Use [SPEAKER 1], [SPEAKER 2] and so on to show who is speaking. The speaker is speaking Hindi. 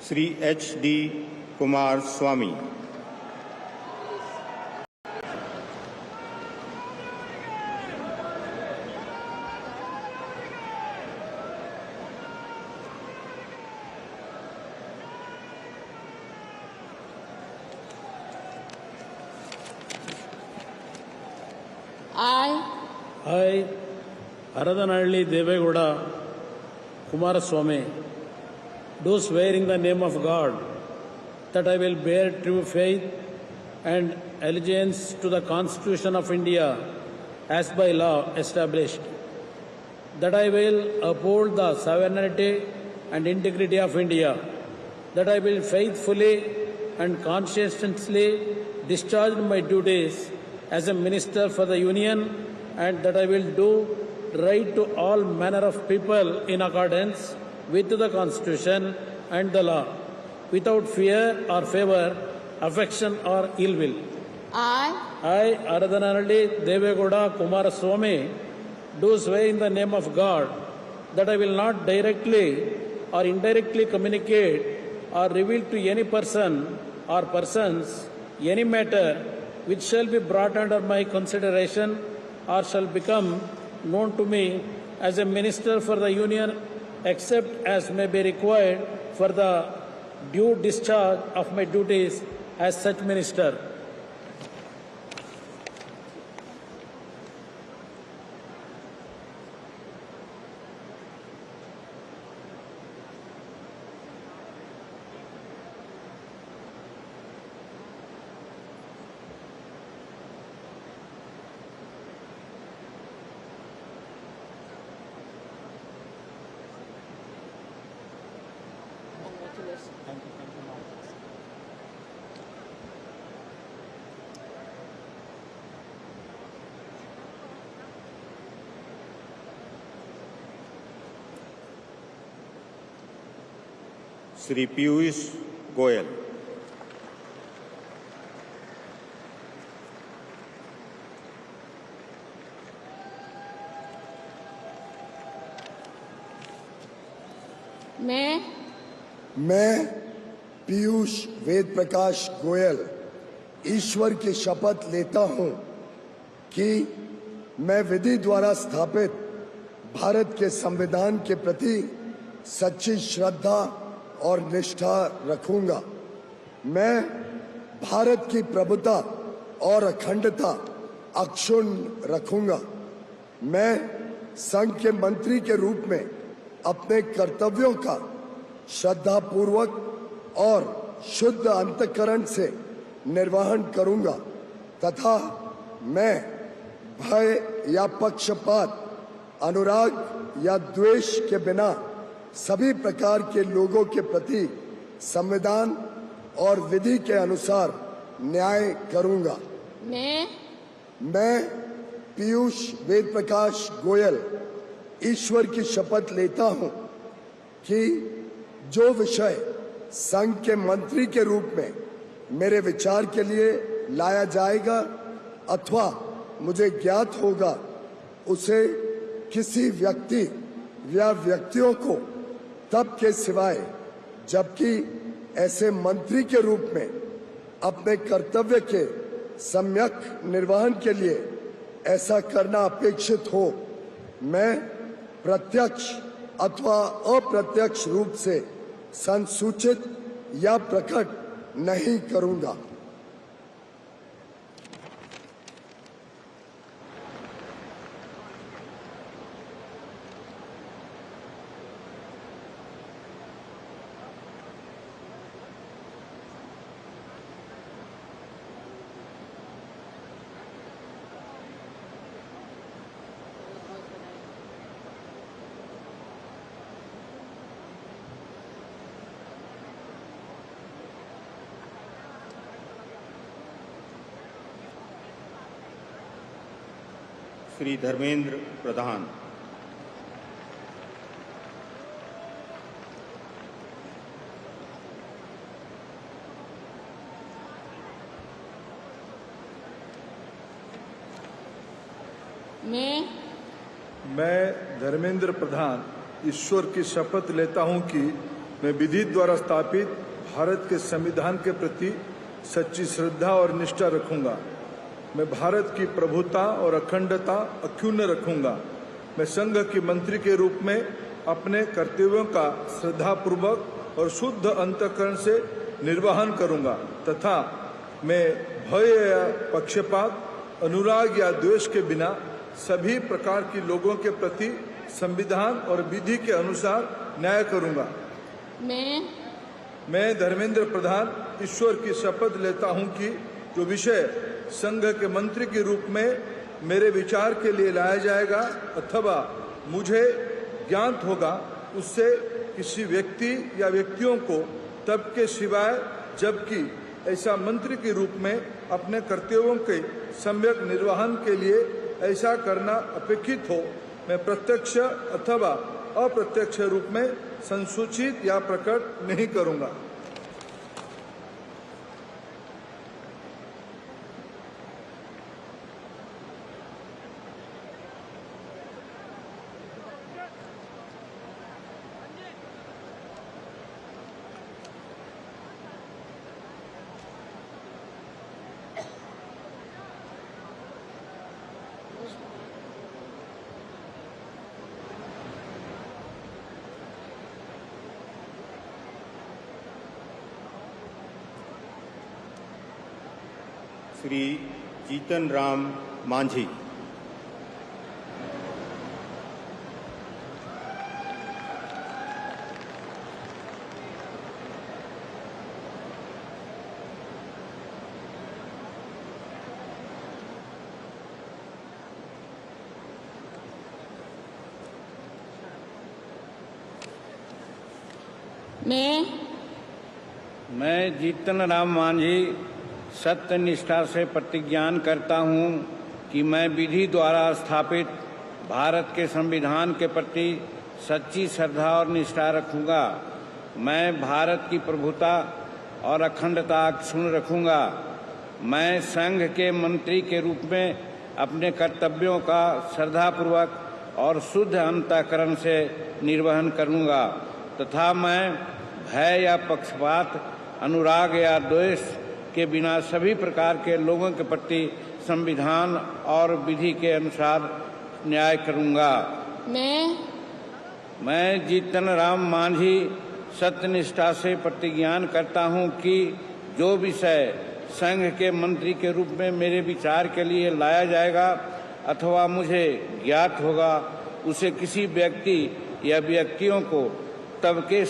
[SPEAKER 1] Shri H.D. Kumar Swami.
[SPEAKER 2] I, Haradanalli Devegowda Kumaraswamy, do swear in the name of God that I will bear true faith and allegiance to the Constitution of India as by law established, that I will uphold the sovereignty and integrity of India, that I will faithfully and conscientiously discharge my duties as a Minister for the Union, and that I will do right to all manner of people in accordance with the Constitution and the law, without fear or favour, affection or ill will. I, Haradanalli Devegowda Kumaraswamy, do swear in the name of God that I will not directly or indirectly communicate or reveal to any person or persons any matter which shall be brought under my consideration or shall become known to me as a Minister for the Union, except as may be required for the due discharge of my duties as such Minister.
[SPEAKER 1] Shri Piyush Goyal.
[SPEAKER 3] मैं पीयूष वेद प्रकाश गोयल ईश्वर की शपथ लेता हूं कि मैं विधि द्वारा स्थापित भारत के संविधान के प्रति सच्ची श्रद्धा और निष्ठा रखूंगा। मैं भारत की प्रभुता और अखंडता अक्षुण्ण रखूंगा। मैं संघ के मंत्री के रूप में अपने कर्तव्यों का श्रद्धापूर्वक और शुद्ध अंतःकरण से निर्वहन करूंगा तथा मैं भय या पक्षपात, अनुराग या द्वेष के बिना सभी प्रकार के लोगों के प्रति संविधान और विधि के अनुसार न्याय करूंगा। मैं पीयूष वेद प्रकाश गोयल ईश्वर की शपथ लेता हूं कि जो विषय संघ के मंत्री के रूप में मेरे विचार के लिए लाया जाएगा अथवा मुझे ज्ञात होगा, उसे किसी व्यक्ति या व्यक्तियों को तब के सिवाय जबकि ऐसे मंत्री के रूप में अपने कर्तव्य के सम्यक निर्वहन के लिए ऐसा करना अपेक्षित हो, मैं प्रत्यक्ष अथवा अप्रत्यक्ष रूप से संसूचित या प्रकट नहीं करूंगा।
[SPEAKER 1] श्री धर्मेंद्र प्रधान।
[SPEAKER 4] मैं धर्मेंद्र प्रधान ईश्वर की शपथ लेता हूं कि मैं विधि द्वारा स्थापित भारत के संविधान के प्रति सच्ची श्रद्धा और निष्ठा रखूंगा। मैं भारत की प्रभुता और अखंडता अक्षुण्ण रखूंगा। मैं संघ की मंत्री के रूप में अपने कर्तव्यों का श्रद्धापूर्वक और शुद्ध अंतःकरण से निर्वहन करूंगा तथा मैं भय या पक्षपात, अनुराग या द्वेष के बिना सभी प्रकार की लोगों के प्रति संविधान और विधि के अनुसार न्याय करूंगा। मैं धर्मेंद्र प्रधान ईश्वर की शपथ लेता हूं कि जो विषय संघ के मंत्री के रूप में मेरे विचार के लिए लाया जाएगा अथवा मुझे ज्ञात होगा उससे किसी व्यक्ति या व्यक्तियों को तब के सिवाय जबकि ऐसा मंत्री के रूप में अपने कर्तव्यों के सम्यक निर्वहन के लिए ऐसा करना अपेक्षित हो, मैं प्रत्यक्ष अथवा अप्रत्यक्ष रूप में संसूचित या प्रकट नहीं करूंगा।
[SPEAKER 1] श्री जीतन राम मांझी।
[SPEAKER 5] मैं जीतन राम मांझी सत्य निष्ठा से प्रतिज्ञान करता हूँ कि मैं विधि द्वारा स्थापित भारत के संविधान के प्रति सच्ची श्रद्धा और निष्ठा रखूँगा। मैं भारत की प्रभुता और अखंडता अक्षुण्ण रखूँगा। मैं संघ के मंत्री के रूप में अपने कर्तव्यों का श्रद्धापूर्वक और शुद्ध अंतःकरण से निर्वहन करूँगा तथा मैं भय या पक्षपात, अनुराग या द्वेष के बिना सभी प्रकार के लोगों के प्रति संविधान और विधि के अनुसार न्याय करूंगा। मैं जीतन राम मांझी सत्यनिष्ठा से प्रतिज्ञान करता हूं कि जो विषय संघ के मंत्री के रूप में मेरे विचार के लिए लाया जाएगा अथवा मुझे ज्ञात होगा उसे किसी व्यक्ति या व्यक्तियों को तब के